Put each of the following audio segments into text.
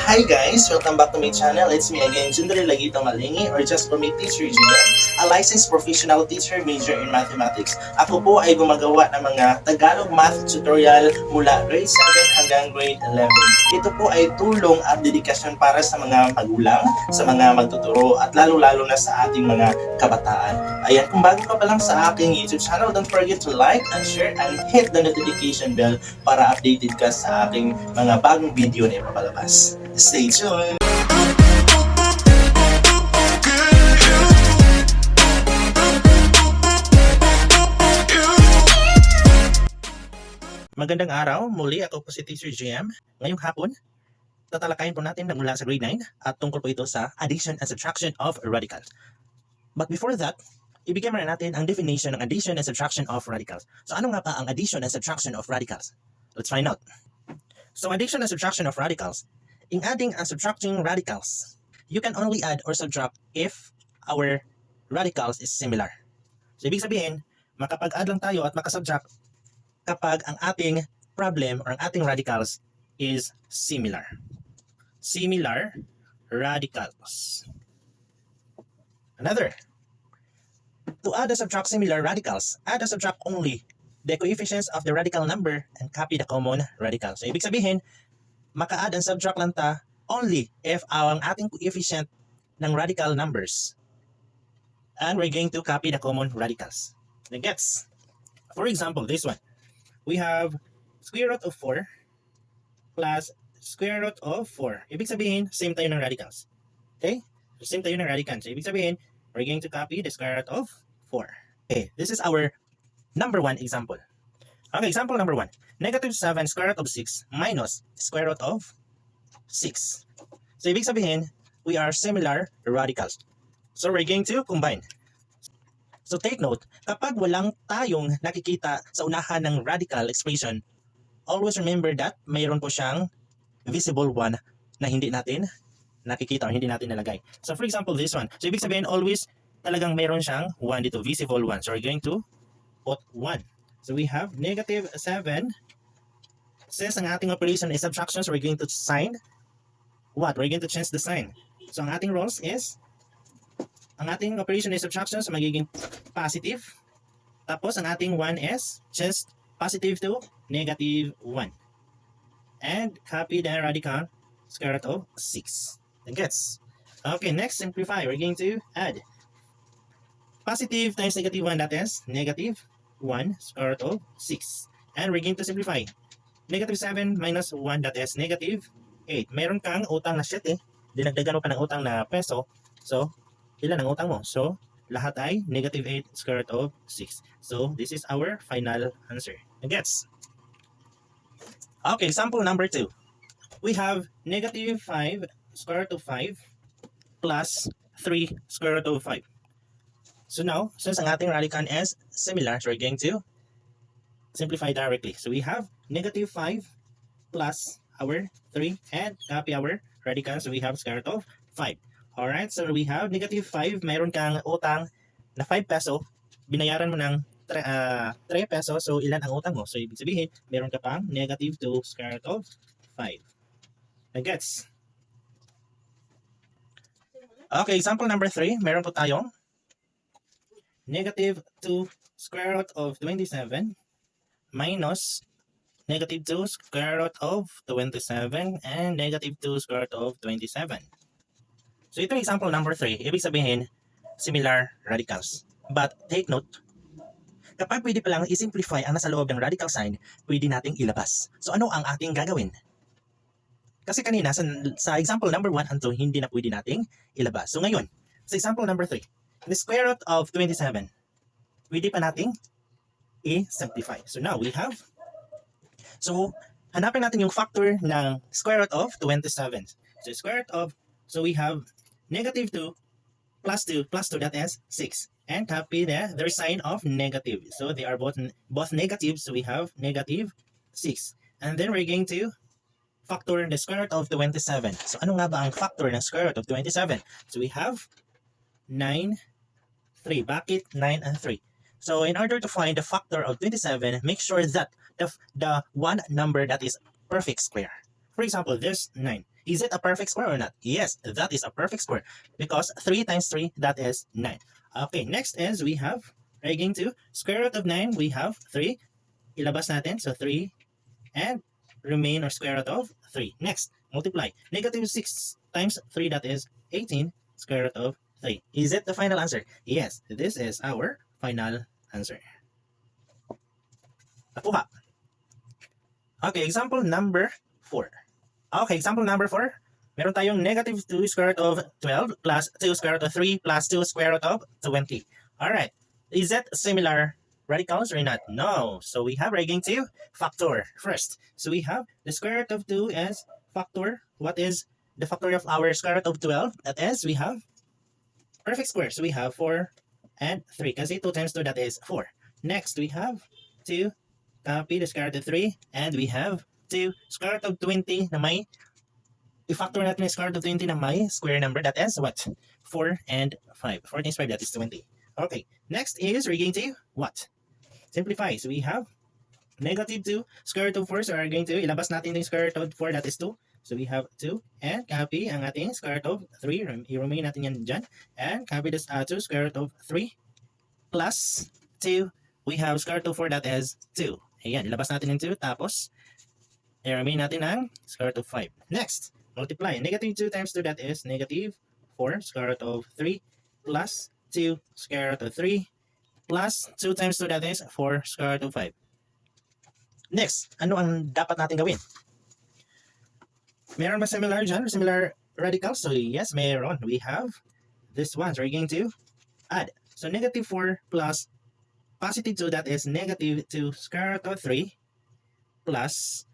Hi guys! Welcome back to my channel. It's me again, Junry Malinge, or just for me, Teacher Junry, a licensed professional teacher major in mathematics. Ako po ay gumagawa ng mga Tagalog math tutorial mula grade 7 hanggang grade 11. Ito po ay tulong at dedikasyon para sa mga magulang, sa mga magtuturo, at lalo-lalo na sa ating mga kabataan. Ayan, kung bago ka pa lang sa aking YouTube channel, don't forget to like and share and hit the notification bell para updated ka sa aking mga bagong video na ipapalabas. Stay tuned! Magandang araw, muli ako po si Teacher GM. Ngayong hapon, tatalakayin po natin na mula sa grade 9 at tungkol po ito sa addition and subtraction of radicals. But before that, ibigay muna natin ang definition ng addition and subtraction of radicals. So ano nga pa ang addition and subtraction of radicals? Let's find out. So addition and subtraction of radicals. In adding and subtracting radicals, you can only add or subtract if our radicals is similar. So ibig sabihin, makapag-add lang tayo at makasubtract kapag ang ating problem or ang ating radicals is similar. Similar radicals. Another. To add and subtract similar radicals, add and subtract only the coefficients of the radical number and copy the common radical. So ibig sabihin, maka-add and subtract lang ta only if ang ating coefficient ng radical numbers and we're going to copy the common radicals. Then gets. For example, this one. We have square root of 4 plus square root of 4. Ibig sabihin, same tayo ng radicals. Okay? Same tayo ng radicals. So, ibig sabihin, we're going to copy the square root of 4. Okay, this is our number 1 example. Okay, example number 1. Negative 7 square root of 6 minus square root of 6. So, ibig sabihin, we are similar radicals. So, we're going to combine. So, take note, kapag walang tayong nakikita sa unahan ng radical expression, always remember that mayroon po siyang visible 1 na hindi natin nakikita o hindi natin nalagay. So, for example, this one. So, ibig sabihin, always talagang mayroon siyang 1 dito, visible 1. So, we're going to put 1. So, we have negative 7. Since ang ating operation is subtraction, so we're going to sign what? We're going to change the sign. So, ang ating rules is, ang ating operation is subtraction, so magiging positive. Tapos, ang ating 1 is just positive to negative 1. And copy the radical square root of 6. Then gets. Okay, next, simplify. We're going to add positive times negative 1, that is negative 1 square root of 6. And we're going to simplify. Negative 7 minus 1, that is negative 8. Meron kang utang na shit dinagdagan mo pa ng utang na peso. So, ilan ang utang mo? So, lahat ay negative 8 square root of 6. So, this is our final answer. Gets? Okay, sample number 2. We have negative 5 square root of 5 plus 3 square root of 5. So now, since ang ating radical is similar, so we're going to simplify directly. So we have negative 5 plus our 3 and copy our radical. So we have square root of 5. Alright, so we have negative 5. Mayroon kang utang na 5 peso. Binayaran mo ng 3 peso. So ilan ang utang mo? So ibig sabihin, mayroon ka pang negative 2 square root of 5. Gets? Okay, example number 3. Meron po tayong negative 2 square root of 27 minus negative 2 square root of 27 and negative 2 square root of 27. So ito example number 3. Ibig sabihin, similar radicals. But take note, kapag pwede palang i-simplify ang nasa loob ng radical sign, pwede nating ilabas. So ano ang ating gagawin? Kasi kanina, sa example number 1 and 2, hindi na pwede nating ilabas. So ngayon, sa example number 3, the square root of 27, pwede pa nating i-simplify. So now we have, so hanapin natin yung factor ng square root of 27. So square root of, so we have negative 2 plus 2 plus 2, that is 6. And copy their sign of negative. So they are both negative, so we have negative 6. And then we're going to factor the square root of 27. So ano nga ba ang factor ng square root of 27? So we have 9, 3. Bakit 9 and 3? So in order to find the factor of 27, make sure that the one number that is perfect square. For example, there's 9. Is it a perfect square or not? Yes, that is a perfect square because 3 times 3, that is 9. Okay, next is we have, we're going to square root of 9, we have 3. Ilabas natin, so 3 and remain or square root of 3. Next, multiply. Negative 6 times 3, that is 18, square root of 3. Is it the final answer? Yes, this is our final answer. Nakuha. Okay, example number 4. Okay, example number 4. Meron tayong negative 2 square root of 12 plus 2 square root of 3 plus 2 square root of 20. Alright, is that similar radicals or not? No. So we have, we're going to factor first. So we have the square root of 2 as factor. What is the factor of our square root of 12? That is, we have perfect square. So we have 4 and 3. Kasi 2 times 2, that is 4. Next, we have 2, copy the square root of 3, and we have 2 square root of 20 na may, i-factor natin yung square root of 20 na may square number, that is what? 4 and 5. 4 times 5, that is 20. Okay, next is we're going to what? Simplify. So we have negative 2 square root of 4. So we're going to ilabas natin yung square root of 4, that is 2. So we have 2 and copy ang ating square root of 3. I-remain natin yan dyan. And copy this 2 square root of 3 plus 2. We have square root of 4, that is 2. Ayan, ilabas natin yung 2. Tapos, i-remain natin ang square root of 5. Next, multiply. Negative 2 times 2, that is negative 4 square root of 3 plus 2 square root of 3 plus 2 times 2, that is 4 square root of 5. Next, ano ang dapat natin gawin? Meron ba similar dyan? Similar radicals? So yes, meron. We have this one. So we're going to add. So negative 4 plus positive 2, that is negative 2 square root of 3 plus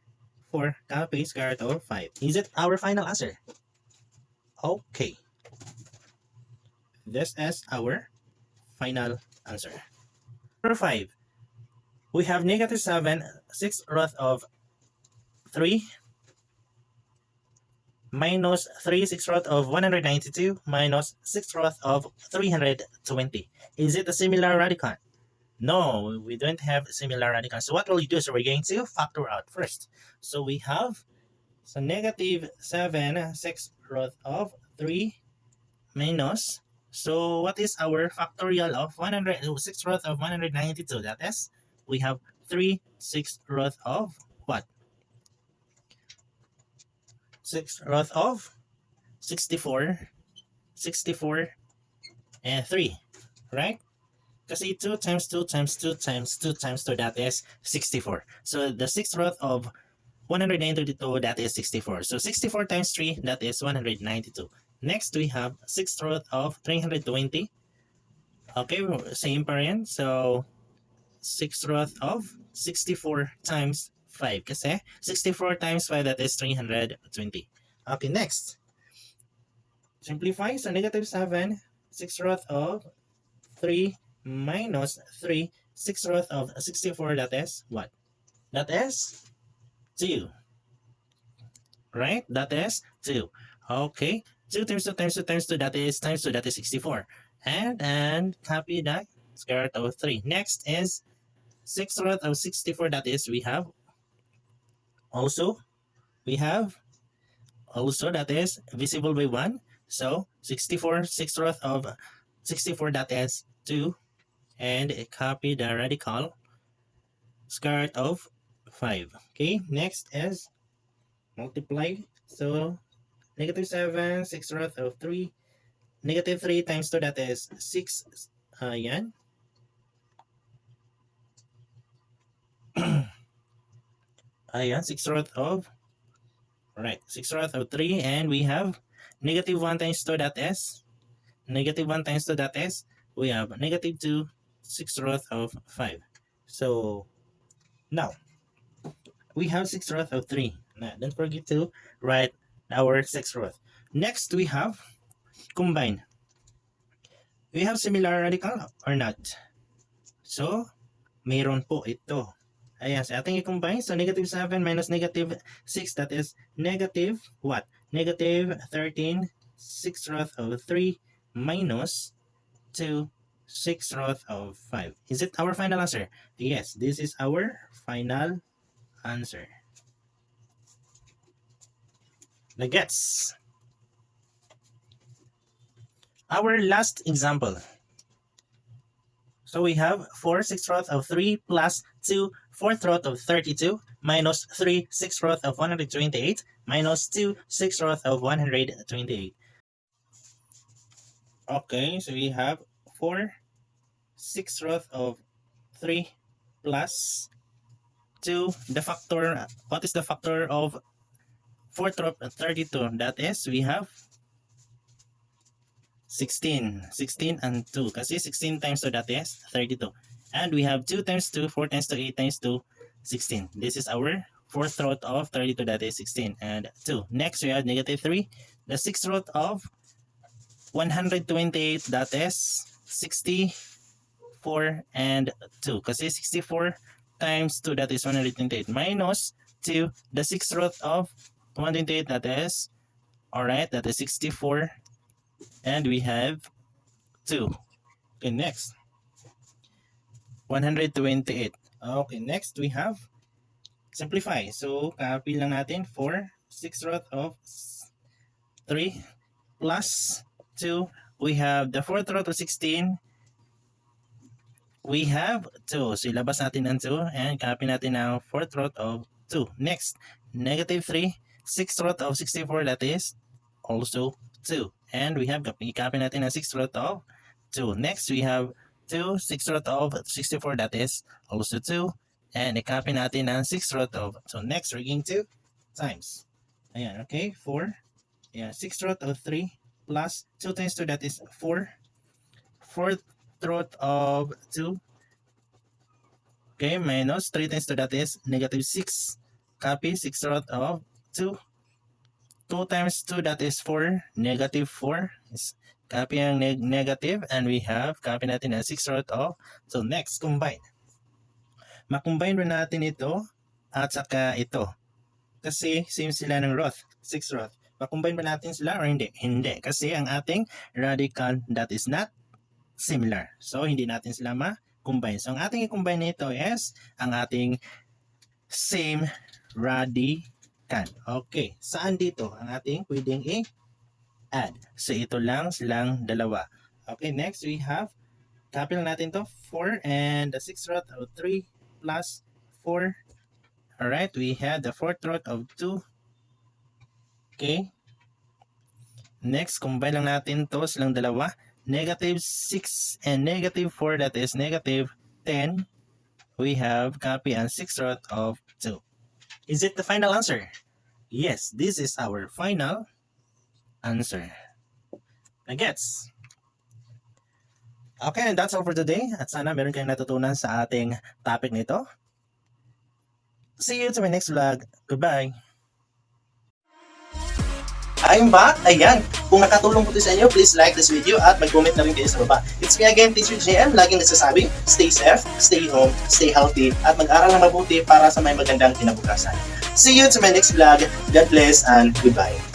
4 copy square root of 5. Is it our final answer? Okay. This is our final answer. Number 5. We have negative 7 6 root of 3 minus 3 6 root of 192 minus 6 root of 320. Is it a similar radical? No, we don't have similar radicals. So what will you do? So we're going to factor out first. So we have negative 7 6 root of 3 minus, so what is our factorial of 6 root of 192? That is, we have 3 6 root of what? 6 root of 64 and 3, right? Kasi 2 times 2 times 2 times 2 times 2, that is 64. So the 6th root of 192, that is 64. So 64 times 3, that is 192. Next, we have 6th root of 320. Okay, same pa rin. So 6th root of 64 times 5. Kasi 64 times 5, that is 320. Okay, next. Simplify. So negative 7, 6th root of 3 minus 3, 6th root of 64, that is what? That is 2. Right? That is 2. Okay. 2 times 2 times 2 times 2, that is times 2, that is 64. And copy that square root of 3. Next is 6th root of 64, that is we have that is visible by 1. So 64, 6th root of 64, that is 2. And copy the radical square root of 5. Okay, next is multiply. So negative 7, 6 root of 3, negative 3 times 2, that is 6. Ayan. Ayan, 6 root of, right, 6 root of 3, and we have negative 1 times 2, that is, negative 1 times 2, that is, we have negative 2, 6 root of 5. So, now, we have 6 root of 3. Now, don't forget to write our 6 root. Next, we have combine. We have similar radical or not? So, mayroon po ito. Ayan, sa ating i-combine, so negative 7 minus negative 6, that is negative what? Negative 13, 6 root of 3 minus 2, 6 root of 5. Is it our final answer? Yes, this is our final answer. Nagets? Our last example. So we have 4 6 root of 3 plus 2 4th root of 32 minus 3 6 root of 128 minus 2 6 root of 128. Okay, so we have 4 6 root of 3 plus 2. The factor, what is the factor of 4th root of 32? That is, we have 16 and 2 kasi 16 times 2 that is 32, and we have 2 times 2, 4 times 2, 8 times 2, 16. This is our 4th root of 32, that is 16 and 2. Next we have negative 3, the 6th root of 128, that is 64 and 2 kasi 64 times 2, that is 128, minus 2, the 6th root of 128, that is, alright, that is 64, and we have 2. Okay, next 128. Okay, next we have simplify. So copy lang natin 4 6 root of 3 plus 2. We have the 4th root of 16. We have 2. So ilabas natin ang 2 and copy natin ang 4th root of 2. Next, negative 3 6th root of 64, that is also 2. And we have i-copy natin ang 6th root of 2. Next, we have 2 6th root of 64, that is also 2. And i-copy natin ang 6th root of, so next, we're going to times. Ayan, okay, 4. Ayan, 6th root of 3 plus 2 times 2, that is 4. 4th root of 2. Okay, minus 3 times 2, that is negative 6. Copy 6th root of 2. 2 times 2, that is 4. Negative 4. Copy ang negative, and we have, copy natin ang 6 root of. So next, combine. Makombine rin natin ito at saka ito. Kasi same sila ng root, 6 root. Makombine ba natin sila or hindi? Hindi. Kasi ang ating radical, that is not similar. So hindi natin sila ma-combine. So ang ating i-combine nito is ang ating same radical. Okay, saan dito ang ating pwedeng i-add? So ito lang silang dalawa. Okay, next we have, copy lang natin to 4 and the 6th root of 3 plus 4. Alright, we had the 4th root of 2. Okay, next combine lang natin to silang dalawa. Negative 6 and negative 4, that is negative 10. We have copy ang 6th root of 2. Is it the final answer? Yes, this is our final answer. Nagets? Okay, and that's all for today. At sana meron kayong natutunan sa ating topic nito. See you to my next vlog. Goodbye. I'm back. Ayan. Kung nakatulong po ito sa inyo, please like this video at mag-comment na rin kayo sa baba. It's me again, Teacher JM. Laging nagsasabi, stay safe, stay home, stay healthy, at mag-aral ng mabuti para sa may magandang kinabukasan. See you to my next vlog. God bless and goodbye.